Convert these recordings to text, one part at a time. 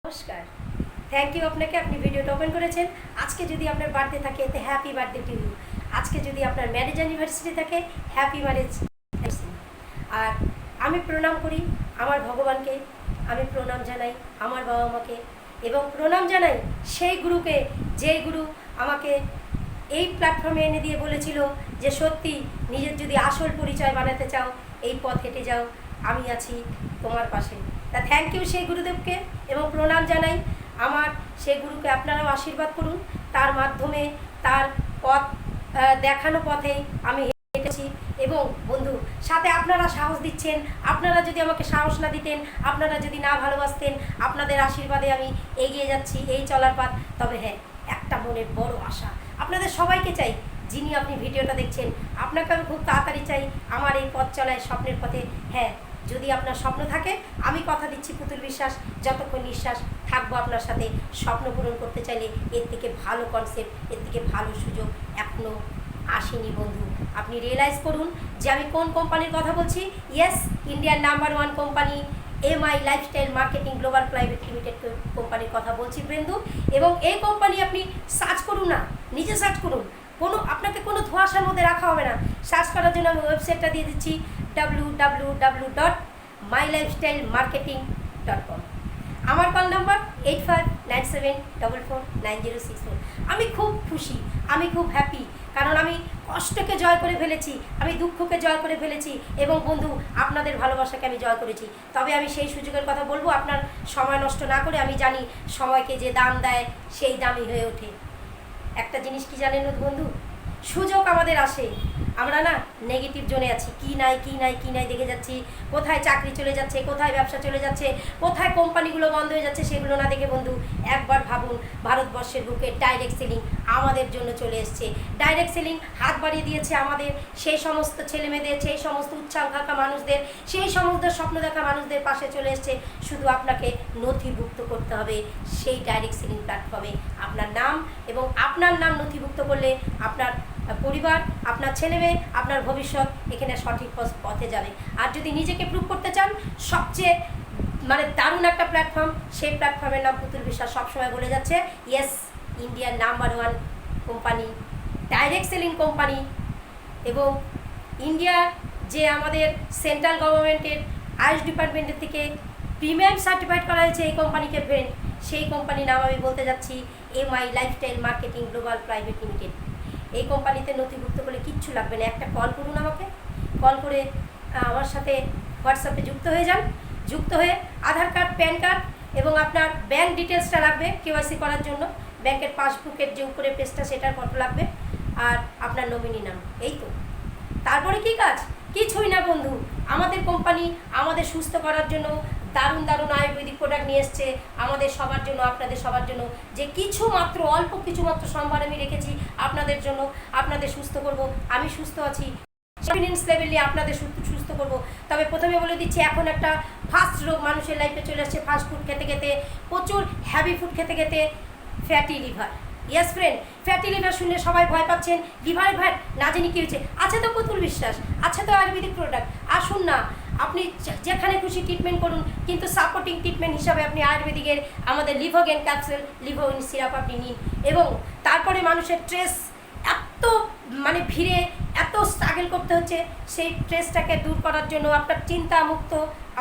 নমস্কার, thank you আপনাকে। আপনি ভিডিওটা ওপেন করেছেন। আজকে যদি আপনার বার্থডে থাকে এতে হ্যাপি বার্থডে টু ইউ। আজকে যদি আপনার ম্যারেজ অ্যানিভার্সারি থাকে হ্যাপি ম্যারেজ অ্যানিভার্সারি। আর আমি প্রণাম করি আমার ভগবানকে, আমি প্রণাম জানাই আমার বাবা মাকে এবং প্রণাম জানাই সেই গুরুকে, যে গুরু আমাকে এই প্ল্যাটফর্মে এনে দিয়ে বলেছিল যে সত্যি নিজের যদি আসল পরিচয় বানাতে চাও এই পথ হেঁটে যাও, আমি আছি তোমার পাশে। তা থ্যাংক ইউ সেই গুরুদেবকে এবং প্রণাম জানাই আমার সেই গুরুকে। আপনারাও আশীর্বাদ করুন, তার মাধ্যমে তার পথ দেখানো পথেই আমি হেঁটেছি। এবং বন্ধু সাথে আপনারা সাহস দিচ্ছেন, আপনারা যদি আমাকে সাহস না দিতেন, আপনারা যদি না ভালোবাসতেন, আপনাদের আশীর্বাদে আমি এগিয়ে যাচ্ছি এই চলার পথ। তবে হ্যাঁ, একটা মনের বড় আশা আপনাদের সবাইকে চাই, যিনি আপনি ভিডিওটা দেখছেন আপনাকে আমি খুব তাড়াতাড়ি চাই আমার এই পথ চলায় স্বপ্নের পথে। হ্যাঁ, যদি আপনার স্বপ্ন থাকে আমি কথা দিচ্ছি পুতুল বিশ্বাস, যতক্ষণ নিঃশ্বাস থাকবো আপনার সাথে। স্বপ্ন পূরণ করতে চাইলে এর থেকে ভালো কনসেপ্ট, এর থেকে ভালো সুযোগ এখনও আসেনি বন্ধু। আপনি রিয়েলাইজ করুন যে আমি কোন কোম্পানির কথা বলছি। ইয়েস, ইন্ডিয়ার number 1 company MI lifestyle marketing global private limited কোম্পানির কথা বলছি বন্ধু। এবং এই কোম্পানি আপনি সার্চ করুন না, নিজে সার্চ করুন, আপনাকে কোনো ধোঁয়াশার মধ্যে রাখা হবে না। সার্চ করার জন্য আমি ওয়েবসাইটটা দিয়ে দিচ্ছি www.mylifestylemarketing.com। আমার কল নাম্বার 8597449064। আমি খুব খুশি, আমি খুব হ্যাপি, কারণ আমি কষ্টকে জয় করে ফেলেছি, আমি দুঃখকে জয় করে ফেলেছি এবং বন্ধু আপনাদের ভালোবাসাকে আমি জয় করেছি। তবে আমি সেই সুযোগের কথা বলবো আপনার সময় নষ্ট না করে। আমি জানি সময়কে যে দাম দেয় সেই দামই হয়ে ওঠে। একটা জিনিস কি জানেন বন্ধু, সুযোগ আমাদের আসে, আমরা না নেগেটিভ জোনে আছি, কি নাই দেখে যাচ্ছি। কোথায় চাকরি চলে যাচ্ছে, কোথায় ব্যবসা চলে যাচ্ছে, কোথায় কোম্পানিগুলো বন্ধ হয়ে যাচ্ছে, সেগুলো না দেখে বন্ধু একবার ভাবুন ভারতবর্ষের বুকে ডাইরেক্ট সেলিং আমাদের জন্য চলে এসছে। ডাইরেক্ট সেলিং হাত বাড়িয়ে দিয়েছে আমাদের সেই সমস্ত ছেলেমেয়েদের, সেই সমস্ত উচ্চাকাঙ্ক্ষা মানুষদের, সেই সমস্ত স্বপ্ন দেখা মানুষদের পাশে চলে এসছে। শুধু আপনাকে নথিভুক্ত করতে হবে সেই ডাইরেক্ট সেলিং প্ল্যাটফর্মে আপনার নাম, এবং আপনার নাম নথিভুক্ত করলে আপনার পরিবার, আপনার ছেলেমেয়ে, আপনার ভবিষ্যৎ এখানে সঠিক পথে যাবে। আর যদি নিজেকে প্রুভ করতে চান, সবচেয়ে দারুণ একটা প্ল্যাটফর্ম, সেই প্ল্যাটফর্মের নাম পুতুল বিশ্বাস সবসময় বলে যাচ্ছে। ইয়েস, ইন্ডিয়ার number 1 company, direct selling company, এবং ইন্ডিয়ার যে আমাদের সেন্ট্রাল গভর্নমেন্টের আয়ুষ ডিপার্টমেন্টের থেকে প্রিমিয়াম সার্টিফাইড করা হয়েছে এই কোম্পানিকে ফ্রেন্ড, সেই কোম্পানির নাম আমি বলতে যাচ্ছি MI lifestyle marketing global private limited. এই কোম্পানিতে নথিভুক্ত করলে কিচ্ছু লাগবে না, একটা কল করুন আমাকে, কল করে আমার সাথে হোয়াটসঅ্যাপে যুক্ত হয়ে যান। যুক্ত হয়ে আধার কার্ড, প্যান কার্ড এবং আপনার ব্যাঙ্ক ডিটেলসটা লাগবে কেওয়াইসি করার জন্য। ব্যাংকের পাসবুকের যে উপরে পেজটা সেটার ফটো লাগবে, আর আপনার নমিনি নাম। এই তো, তারপরে কি কাজ? কিছুই না বন্ধু, আমাদের কোম্পানি আমাদের সুস্থ করার জন্য দারুণ দারুণ আয়ুর্বেদিক প্রোডাক্ট নিয়ে এসছে আমাদের সবার জন্য, আপনাদের সবার জন্য। যে কিছু মাত্র অল্প কিছু মাত্র সম্ভার আমি রেখেছি আপনাদের জন্য, আপনাদের সুস্থ করব। আমি সুস্থ আছি, কনফিডেন্স লেভেলে আপনাদের সুস্থ করব। তবে প্রথমে বলে দিচ্ছি, এখন একটা ফাস্ট রোগ মানুষের লাইফে চলে আসছে, ফাস্ট ফুড খেতে খেতে, প্রচুর হ্যাভি ফুড খেতে খেতে, fatty liver. Yes friend, fatty liver শুনলে সবাই ভয় পাচ্ছেন, লিভারে ভয়, না জানি কী হয়েছে। আছে তো পুতুল বিশ্বাস, আছে তো আয়ুর্বেদিক প্রোডাক্ট, আসুন না, আপনি যেখানে খুশি ট্রিটমেন্ট করুন, কিন্তু সাপোর্টিং ট্রিটমেন্ট হিসাবে আপনি আয়ুর্বেদিকের আমাদের লিভোগেন ক্যাপসুল, লিভোগেন সিরাপ আপনি নিন। এবং তারপরে মানুষের স্ট্রেস এত ভিড়ে এত স্ট্রাগল করতে হচ্ছে, সেই স্ট্রেসটাকে দূর করার জন্য আপনার চিন্তা মুক্ত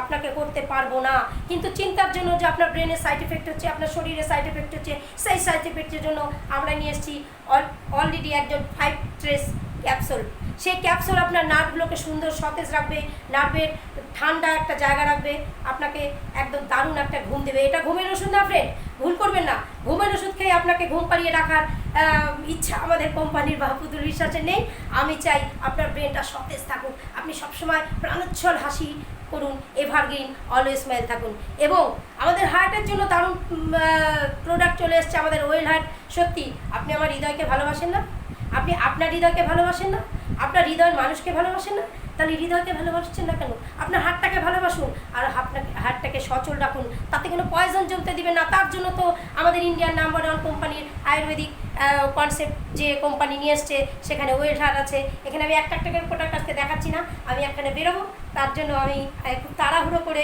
আপনাকে করতে পারবো না, কিন্তু চিন্তার জন্য যে আপনার ব্রেনের সাইড এফেক্ট হচ্ছে, আপনার শরীরে সাইড এফেক্ট হচ্ছে, সেই সাইড এফেক্টের জন্য আমরা নিয়ে এসেছি অলরেডি একজন 5 ট্রেস ক্যাপসুল। সেই ক্যাপসুল আপনার নার্ভগুলোকে সুন্দর সতেজ রাখবে, নার্ভের ঠান্ডা একটা জায়গা রাখবে, আপনাকে একদম দারুণ একটা ঘুম দেবে। এটা ঘুমের ওষুধ না ফ্রেন্ড, ভুল করবেন না। ঘুমের ওষুধ খেয়ে আপনাকে ঘুম পাড়িয়ে রাখার ইচ্ছা আমাদের কোম্পানির বা পুতুল বিশ্বাসের নেই। আমি চাই আপনার ব্রেনটা সতেজ থাকুক, আপনি সবসময় প্রাণোচ্ছল হাসি করুন, এভারগ্রিন অলওয়েজ স্মাইল থাকুন। এবং আমাদের হার্টের জন্য দারুণ প্রোডাক্ট চলে এসছে আমাদের ওয়েল হার্ট। সত্যি আপনি আমার হৃদয়কে ভালোবাসেন না? আপনি আপনার হৃদয়কে ভালোবাসেন না? আপনার হৃদয়ের মানুষকে ভালোবাসেন না? তাহলে হৃদয়কে ভালোবাসছেন না কেন? আপনার হার্টটাকে ভালোবাসুন, আর হার্টটাকে সচল রাখুন, তাতে কোনো পয়জন জমতে দিবেন না। তার জন্য তো আমাদের ইন্ডিয়ার নাম্বার 1 কোম্পানির আয়ুর্বেদিক কনসেপ্ট যে কোম্পানি নিয়ে এসছে, সেখানে ওয়েল হার্ট আছে। এখানে আমি একটা করে প্রোডাক্ট আজকে দেখাচ্ছি না, আমি এখানে বেরোবো, তার জন্য আমি খুব তাড়াহুড়ো করে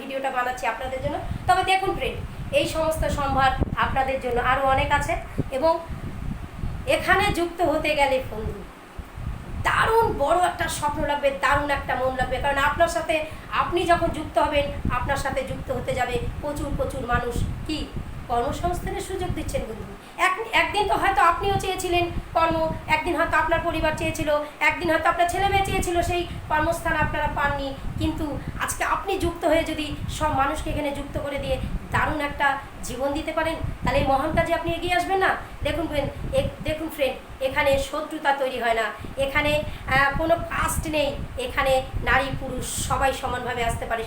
ভিডিওটা বানাচ্ছি আপনাদের জন্য। তবে দেখুন ফ্রেন্ড, এই সমস্ত সম্ভার আপনাদের জন্য আরও অনেক আছে। এবং এখানে যুক্ত হতে গেলে বন্ধু দারুণ বড় একটা স্বপ্ন লাগবে, দারুণ একটা মন লাগবে, কারণ আপনার সাথে আপনি যখন যুক্ত হবেন আপনার সাথে যুক্ত হতে যাবে প্রচুর প্রচুর মানুষ। কি কর্মসংস্থানের সুযোগ দিচ্ছেন বন্ধু। একদিন তো হয়তো আপনিও চেয়েছিলেন কর্ম, একদিন হয়তো আপনার পরিবার চেয়েছিল, একদিন হয়তো আপনার ছেলে মেয়ে চেয়েছিল সেই কর্মস্থান আপনারা পাননি, কিন্তু আজকে আপনি যুক্ত হয়ে যদি সব মানুষকে এখানে যুক্ত করে দিয়ে দারুণ একটা জীবন দিতে পারেন, তাহলে এই মহান কাজে আপনি এগিয়ে আসবেন না। দেখুন ফ্রেন্ড, এখানে শত্রুতা তৈরি হয় না, এখানে কোনো কাস্ট নেই, এখানে নারী পুরুষ সবাই সমানভাবে আসতে পারে।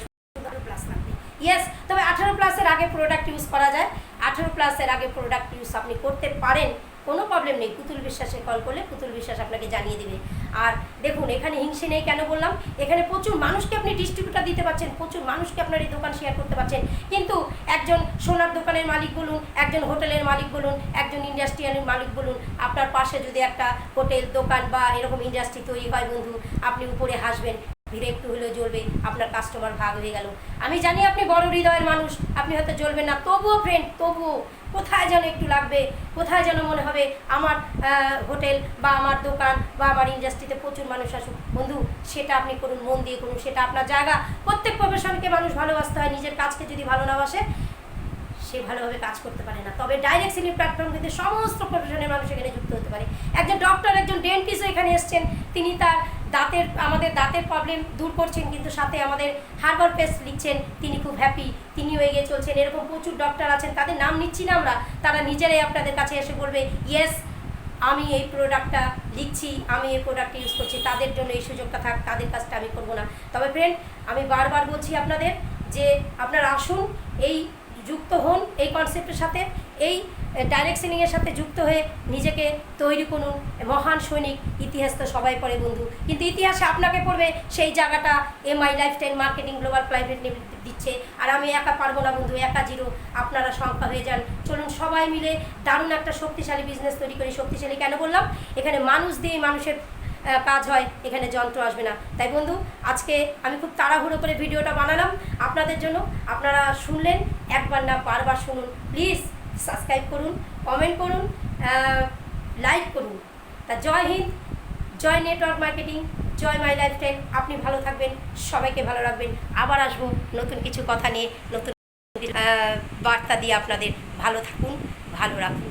18+ লাগবে, ইয়েস। তবে 18+-এর আগে প্রোডাক্ট ইউজ করা যায়, 18+-এর আগে প্রোডাক্ট ইউজ আপনি করতে পারেন, কোনো প্রবলেম নেই। পুতুল বিশ্বাসে কল করলে পুতুল বিশ্বাস আপনাকে জানিয়ে দেবে। আর দেখুন এখানে হিংসে নেই, কেন বললাম, এখানে প্রচুর মানুষকে আপনি ডিস্ট্রিবিউটার দিতে পারছেন, প্রচুর মানুষকে আপনার এই দোকান শেয়ার করতে পারছেন। কিন্তু একজন সোনার দোকানের মালিক বলুন, একজন হোটেলের মালিক বলুন, একজন ইন্ডাস্ট্রিয়ালের মালিক বলুন, আপনার পাশে যদি একটা হোটেল দোকান বা এরকম ইন্ডাস্ট্রি তৈরি হয় বন্ধু, আপনি উপরে হাসবেন, ভিড়ে একটু হলেও জ্বলবে, আপনার কাস্টমার ভাগ হয়ে গেল। আমি জানি আপনি বড় হৃদয়ের মানুষ, আপনি হয়তো জ্বলবেন না, তবুও ফ্রেন্ড, তবুও কোথায় যেন একটু লাগবে, কোথায় যেন মনে হবে আমার হোটেল বা আমার দোকান বা আমার ইন্ডাস্ট্রিতে প্রচুর মানুষ আসুক। বন্ধু সেটা আপনি করুন, মন দিয়ে করুন, সেটা আপনার জায়গা। প্রত্যেক প্রফেশনকে মানুষ ভালোবাসতে হয়, নিজের কাজকে যদি ভালো না বাসে সে ভালোভাবে কাজ করতে পারে না। তবে ডাইরেক্ট সেলিং প্ল্যাটফর্ম কিন্তু সমস্ত প্রফেশনের মানুষ এখানে যুক্ত হতে পারে। একজন ডক্টর, একজন ডেন্টিস্ট এখানে এসছেন, তিনি তার আমাদের দাঁতের প্রবলেম দূর করছেন, কিন্তু সাথে আমাদের হার্বাল পেস্ট লিখছেন, তিনি খুব হ্যাপি, তিনিও এগিয়ে চলছেন। এরকম প্রচুর ডক্টর আছেন, তাদের নাম নিচ্ছি না আমরা, তারা নিজেরাই আপনাদের কাছে এসে বলবে ইয়েস আমি এই প্রোডাক্টটা লিখছি, আমি এই প্রোডাক্ট ইউজ করছি, তাদের জন্য এই সুযোগটা থাক, তাদের কাজটা আমি করবো না। তবে ফ্রেন্ড, আমি বারবার বলছি আপনাদের যে আপনারা আসুন, এই যুক্ত হন এই কনসেপ্টের সাথে, এই ডাইরেক্ট সেলিংয়ের সাথে যুক্ত হয়ে নিজেকে তৈরি করুন। মহান সৈনিক, ইতিহাস তো সবাই পড়ে বন্ধু, কিন্তু ইতিহাসে আপনাকে পড়বে সেই জায়গাটা MI lifestyle marketing global private limited দিচ্ছে। আর আমি একা পারবো না বন্ধু, একা জিরো, আপনারা সংখ্যা হয়ে যান। চলুন সবাই মিলে দারুণ একটা শক্তিশালী বিজনেস তৈরি করি। শক্তিশালী কেন বললাম, এখানে মানুষ দিয়ে মানুষের কাজ হয়, এখানে যন্ত্র আসবে না। তাই বন্ধু আজকে আমি খুব তাড়াহুড়ো করে ভিডিওটা বানালাম আপনাদের জন্য। আপনারা শুনলেন, একবার না বারবার শুনুন। প্লিজ সাবস্ক্রাইব করুন, কমেন্ট করুন, লাইক করুন। তা জয় হিন্দ, জয় নেটওয়ার্ক মার্কেটিং, জয় মাই লাইফস্টাইল। আপনি ভালো থাকবেন, সবাইকে ভালো রাখবেন। আবার আসবো নতুন কিছু কথা নিয়ে, নতুন বার্তা দিয়ে আপনাদের। ভালো থাকুন, ভালো রাখুন।